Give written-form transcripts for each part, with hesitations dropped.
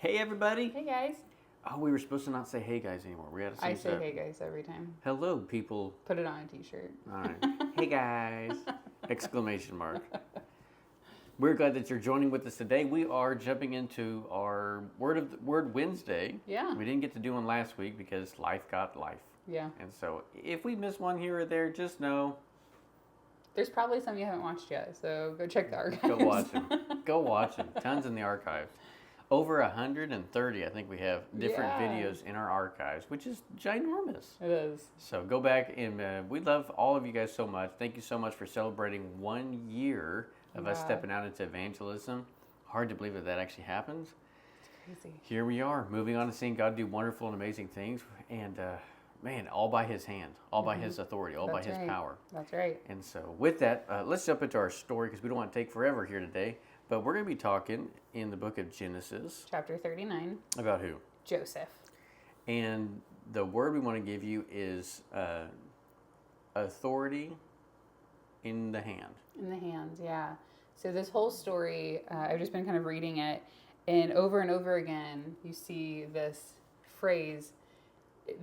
Hey everybody! Hey guys. Oh, we were supposed to not say hey guys anymore. We had to I say say hey guys every time. hello people. Put it on a t-shirt. All right. Hey guys! Exclamation mark. We're glad that you're joining with us today. We are jumping into our Word Wednesday. Yeah. We didn't get to do one last week because life got life. Yeah. And so if we miss one here or there, just know. There's probably some you haven't watched yet, so go check the archives. Go watch them. Go watch them. Tons in the archives. Over 130, I think we have different videos in our archives, which is ginormous. It is. So go back and we love all of you guys so much. Thank you so much for celebrating 1 year of us stepping out into evangelism. Hard to believe that actually happens. It's crazy. Here we are, moving on to seeing God do wonderful and amazing things. And man, all by His hand, all by His authority, all by His power. That's right. And so with that, let's jump into our story because we don't want to take forever here today. But we're going to be talking in the book of Genesis. Chapter 39. About who? Joseph. And the word we want to give you is authority in the hand. In the hands, yeah. So this whole story, I've just been kind of reading it, and over again, you see this phrase,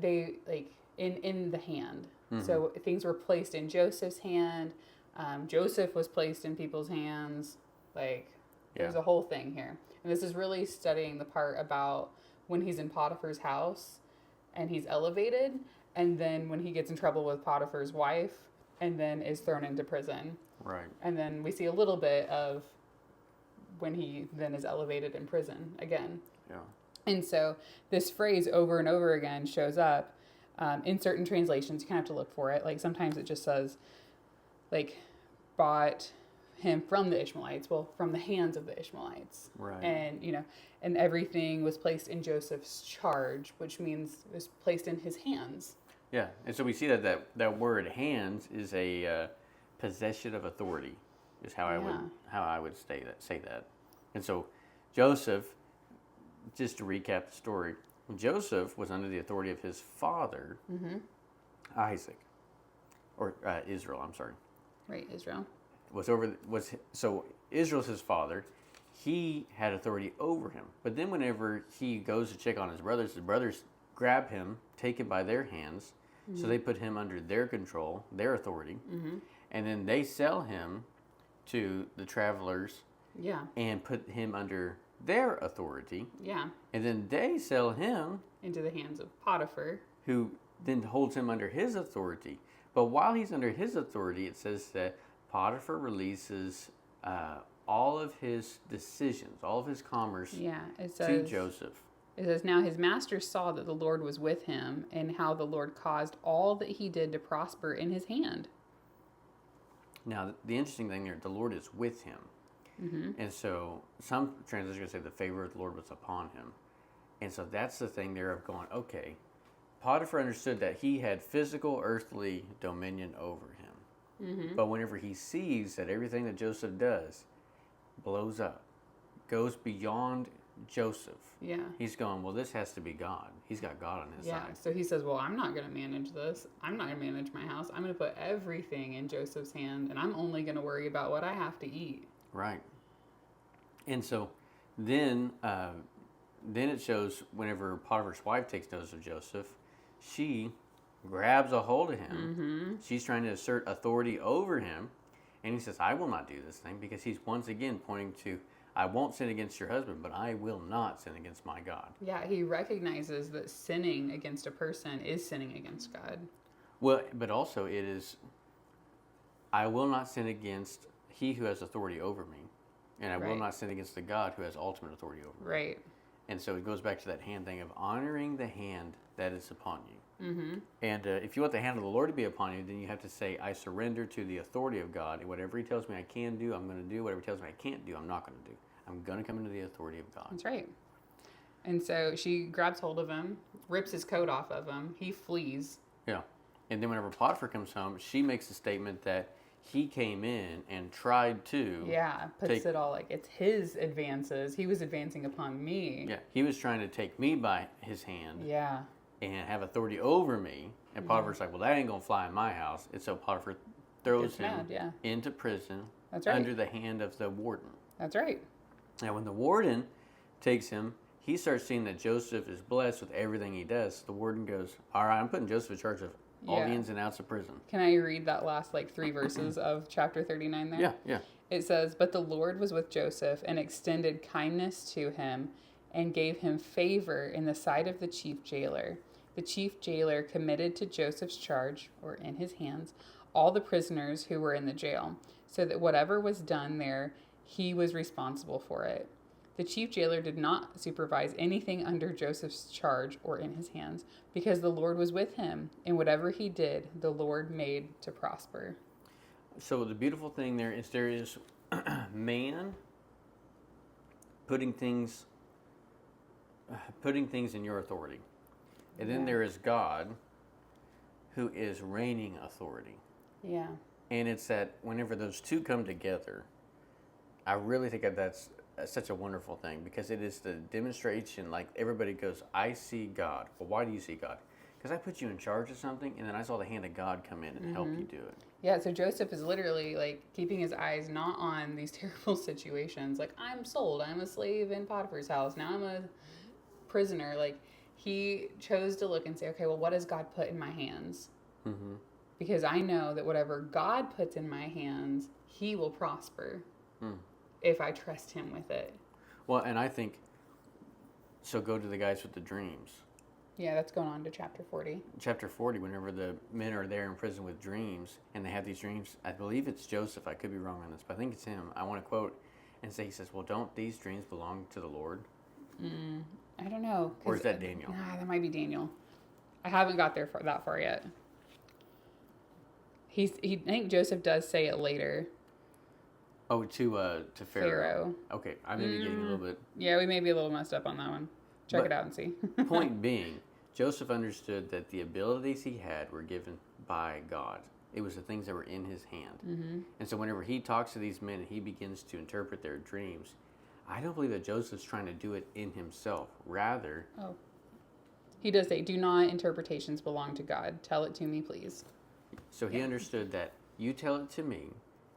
they like in the hand. Mm-hmm. So things were placed in Joseph's hand. Joseph was placed in people's hands. There's a whole thing here. And this is really studying the part about when he's in Potiphar's house and he's elevated, and then when he gets in trouble with Potiphar's wife and then is thrown into prison. Right. And then we see a little bit of when he then is elevated in prison again. Yeah. And so this phrase over and over again shows up in certain translations. You kind of have to look for it. Like sometimes it just says, like, bought him from the Ishmaelites, from the hands of the Ishmaelites. Right. And, and everything was placed in Joseph's charge, which means it was placed in his hands. Yeah. And so we see that word hands is a possession of authority, is how I would say that. And so Joseph, just to recap the story, Joseph was under the authority of his father, Isaac, or Israel, I'm sorry. Right, Israel. So Israel's his father. He had authority over him. But then whenever he goes to check on his brothers grab him, take him by their hands. So they put him under their control, their authority. And then they sell him to the travelers. Yeah. And put him under their authority. Yeah. And then they sell him into the hands of Potiphar, who then holds him under his authority. But while he's under his authority, it says that Potiphar releases all of his decisions, all of his commerce to Joseph. It says, now his master saw that the Lord was with him and how the Lord caused all that he did to prosper in his hand. Now, the interesting thing there, the Lord is with him. And so some translations are going to say the favor of the Lord was upon him. And so that's the thing there of going, okay, Potiphar understood that he had physical, earthly dominion over him. But whenever he sees that everything that Joseph does blows up, goes beyond Joseph, he's going, well, this has to be God. He's got God on his side. So he says, well, I'm not going to manage this. I'm not going to manage my house. I'm going to put everything in Joseph's hand, and I'm only going to worry about what I have to eat. Right. And so then it shows whenever Potiphar's wife takes notice of Joseph, she grabs a hold of him. She's trying to assert authority over him. And he says, I will not do this thing, because he's once again pointing to, I won't sin against your husband, but I will not sin against my God. Yeah, he recognizes that sinning against a person is sinning against God. Well, but also it is, I will not sin against he who has authority over me. And I will not sin against the God who has ultimate authority over me. Right. And so it goes back to that hand thing of honoring the hand that is upon you. And if you want the hand of the Lord to be upon you, then you have to say, I surrender to the authority of God. And whatever He tells me I can do, I'm going to do. Whatever He tells me I can't do, I'm not going to do. I'm going to come into the authority of God. That's right. And so she grabs hold of him, rips his coat off of him. He flees. Yeah. And then whenever Potiphar comes home, she makes a statement that he came in and tried to... puts it all like it's his advances. He was advancing upon me. Yeah, he was trying to take me by his hand. Yeah. And have authority over me. And Potiphar's like, well, that ain't going to fly in my house. And so Potiphar throws him into prison under the hand of the warden. That's right. Now, when the warden takes him, he starts seeing that Joseph is blessed with everything he does. The warden goes, all right, I'm putting Joseph in charge of all the Yeah. ins and outs of prison. Can I read that last like 3 verses of chapter 39 there? Yeah, yeah. It says, "But the Lord was with Joseph and extended kindness to him and gave him favor in the sight of the chief jailer. The chief jailer committed to Joseph's charge, or in his hands, all the prisoners who were in the jail, so that whatever was done there, he was responsible for it. The chief jailer did not supervise anything under Joseph's charge or in his hands, because the Lord was with him, and whatever he did, the Lord made to prosper." So the beautiful thing there is man putting things in your authority. And then Yeah. there is God who is reigning authority. Yeah. And it's that whenever those two come together, I really think that that's such a wonderful thing, because it is the demonstration, like everybody goes, I see God. Well, why do you see God? Because I put you in charge of something, and then I saw the hand of God come in and help you do it. Yeah, so Joseph is literally like keeping his eyes not on these terrible situations. Like, I'm sold, I'm a slave in Potiphar's house, now I'm a prisoner. Like, he chose to look and say, okay, well, what has God put in my hands? Mm-hmm. Because I know that whatever God puts in my hands, he will prosper if I trust him with it. Well, and I think, so go to the guys with the dreams. Yeah, that's going on to chapter 40. Chapter 40, whenever the men are there in prison with dreams, and they have these dreams, I believe it's Joseph, I could be wrong on this, but I think it's him. I want to quote and say, he says, well, don't these dreams belong to the Lord? I don't know. Or is that Daniel? Nah, that might be Daniel. I haven't got there that far yet. I think Joseph does say it later. Oh, to Pharaoh. Okay, I may be getting a little bit. Yeah, we may be a little messed up on that one. Check But- it out and see. Point being, Joseph understood that the abilities he had were given by God. It was the things that were in his hand. Mm-hmm. And so whenever he talks to these men and he begins to interpret their dreams, I don't believe that Joseph's trying to do it in himself. Rather, Oh. He does say, "Do not interpretations belong to God. Tell it to me, please." so he understood that you tell it to me,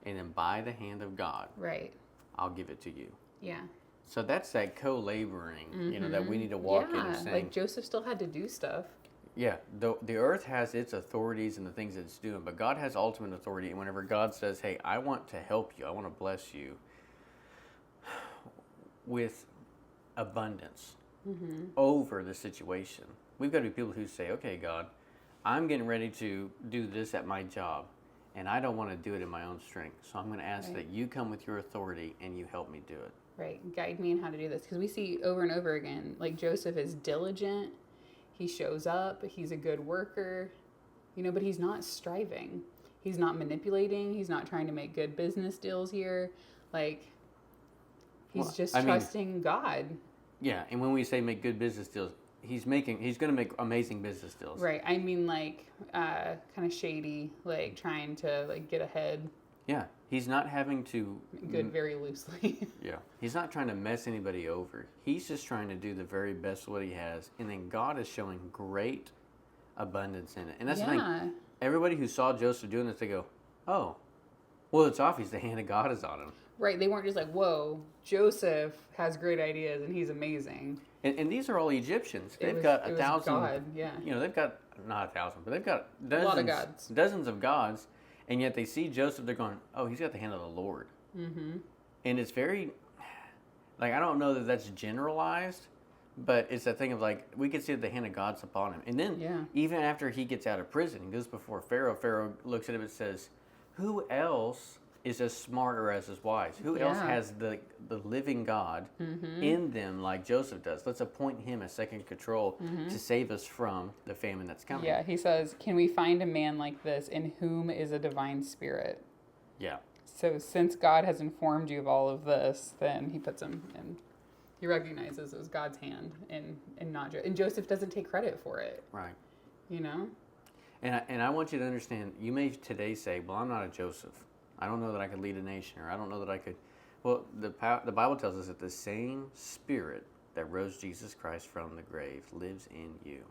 and then by the hand of God, Right. I'll give it to you. Yeah. So that's that co-laboring, that we need to walk in and saying, like Joseph still had to do stuff. yeah, the earth has its authorities and the things that it's doing, but God has ultimate authority. And whenever God says, hey, I want to help you, I want to bless you with abundance over the situation, we've got to be people who say, okay, God, I'm getting ready to do this at my job, and I don't want to do it in my own strength. So I'm going to ask that you come with your authority and you help me do it. Right. Guide me in how to do this. Because we see over and over again, like Joseph is diligent. He shows up. He's a good worker, but he's not striving. He's not manipulating. He's not trying to make good business deals here. Like, he's just trusting God. Yeah. And when we say make good business deals, he's going to make amazing business deals. Right. I mean, like, kind of shady, like trying to like get ahead. Yeah. He's not having to... Good very loosely. Yeah. He's not trying to mess anybody over. He's just trying to do the very best what he has. And then God is showing great abundance in it. And that's the thing. Everybody who saw Joseph doing this, they go, oh, well, it's obvious the hand of God is on him. Right. They weren't just like, whoa, Joseph has great ideas and he's amazing. And these are all Egyptians. They've got 1,000. God, yeah. They've got, not 1,000, but they've got dozens of gods. And yet they see Joseph, they're going, oh, he's got the hand of the Lord. Mm-hmm. And it's very, like, I don't know that that's generalized, but it's that thing of, like, we can see that the hand of God's upon him. And then, even after he gets out of prison and goes before Pharaoh, Pharaoh looks at him and says, who else is as smart or as wise? Who else has the living God in them like Joseph does? Let's appoint him as second control to save us from the famine that's coming. Yeah, he says, can we find a man like this in whom is a divine spirit? Yeah. So since God has informed you of all of this, then he puts him in. He recognizes it was God's hand and not and Joseph doesn't take credit for it. Right. And I want you to understand, you may today say, well, I'm not a Joseph. I don't know that I could lead a nation, or I don't know that I could. Well, the Bible tells us that the same Spirit that rose Jesus Christ from the grave lives in you.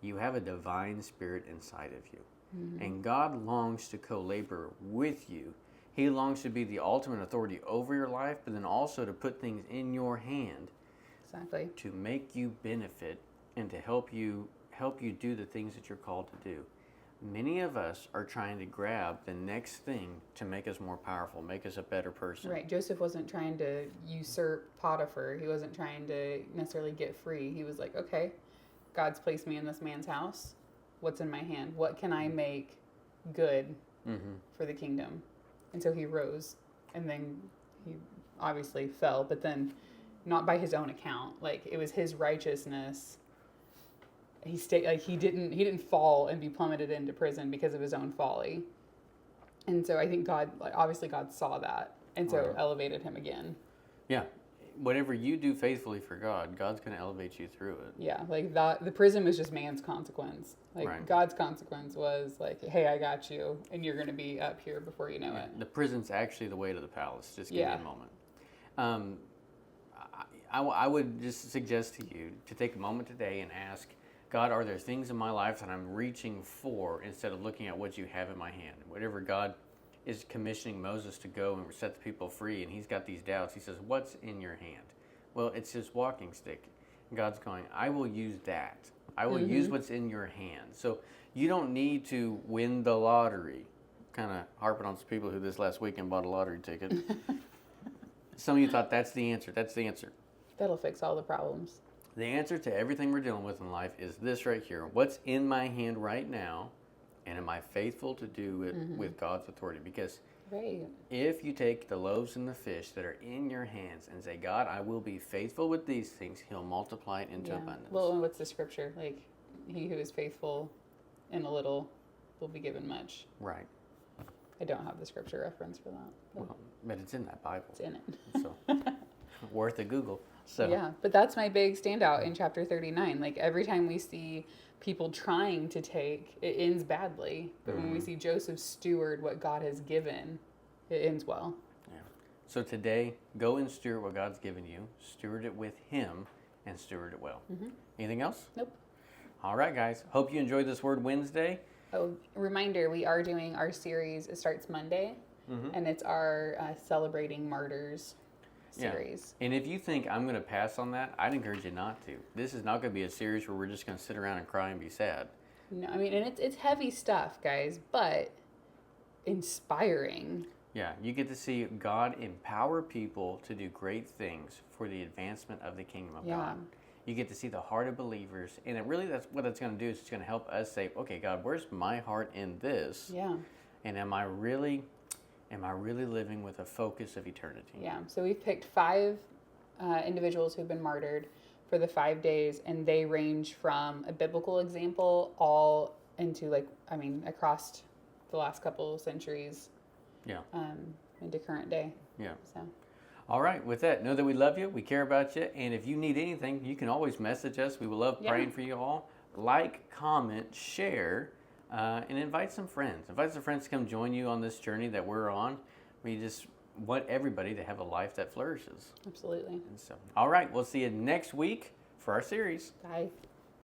You have a divine spirit inside of you. Mm-hmm. And God longs to co-labor with you. He longs to be the ultimate authority over your life, but then also to put things in your hand Exactly. to make you benefit and to help you do the things that you're called to do. Many of us are trying to grab the next thing to make us more powerful, make us a better person. Right. Joseph wasn't trying to usurp Potiphar. He wasn't trying to necessarily get free. He was like, okay, God's placed me in this man's house. What's in my hand? What can I make good for the kingdom? And so he rose, and then he obviously fell, but then not by his own account. Like, it was his righteousness. He stayed, like, he didn't fall and be plummeted into prison because of his own folly. And so I think God, like, obviously God saw that, and so Right. elevated him again. Yeah. Whatever you do faithfully for God, God's going to elevate you through it. Yeah, like that. The prison was just man's consequence. Like, Right. God's consequence was like, hey, I got you, and you're going to be up here before you know it. The prison's actually the way to the palace. Just give me Yeah. a moment. I would just suggest to you to take a moment today and ask, God, are there things in my life that I'm reaching for instead of looking at what you have in my hand? Whatever God is commissioning Moses to go and set the people free, and he's got these doubts. He says, what's in your hand? Well, it's his walking stick. And God's going, I will use that. I will use what's in your hand. So you don't need to win the lottery. Kind of harping on some people who this last weekend bought a lottery ticket. Some of you thought that's the answer. That's the answer. That'll fix all the problems. The answer to everything we're dealing with in life is this right here. What's in my hand right now, and am I faithful to do it with God's authority? Because Right. if you take the loaves and the fish that are in your hands and say, God, I will be faithful with these things, he'll multiply it into abundance. Well, and what's the scripture? Like, he who is faithful in a little will be given much. Right. I don't have the scripture reference for that. But Well, but it's in that Bible. it's in it. So worth a Google. So Yeah, but that's my big standout in chapter 39. Like, every time we see people trying to take, it ends badly. But when we see Joseph steward what God has given, it ends well. yeah. So today, go and steward what God's given you. Steward it with him and steward it well. Anything else? Nope. All right, guys. Hope you enjoyed this Word Wednesday. Oh, reminder, we are doing our series. It starts Monday, and it's our Celebrating Martyrs series. And if you think I'm going to pass on that, I'd encourage you not to. This is not going to be a series where we're just going to sit around and cry and be sad. No, I mean, and it's heavy stuff, guys, but inspiring. Yeah, you get to see God empower people to do great things for the advancement of the kingdom of Yeah. God. You get to see the heart of believers, and it really, that's what it's going to do. Is it's going to help us say, okay, God, where's my heart in this? Yeah. And am I really living with a focus of eternity? Yeah. So we've picked 5 individuals who've been martyred for the 5 days, and they range from a biblical example all into, like, I mean, across the last couple of centuries. Yeah. Into current day. Yeah. So All right, with that, know that we love you, we care about you, and if you need anything, you can always message us. We will love praying for you all. Like, comment, share, and invite some friends. Invite some friends to come join you on this journey that we're on. We just want everybody to have a life that flourishes. absolutely. And so, all right, we'll see you next week for our series. Bye.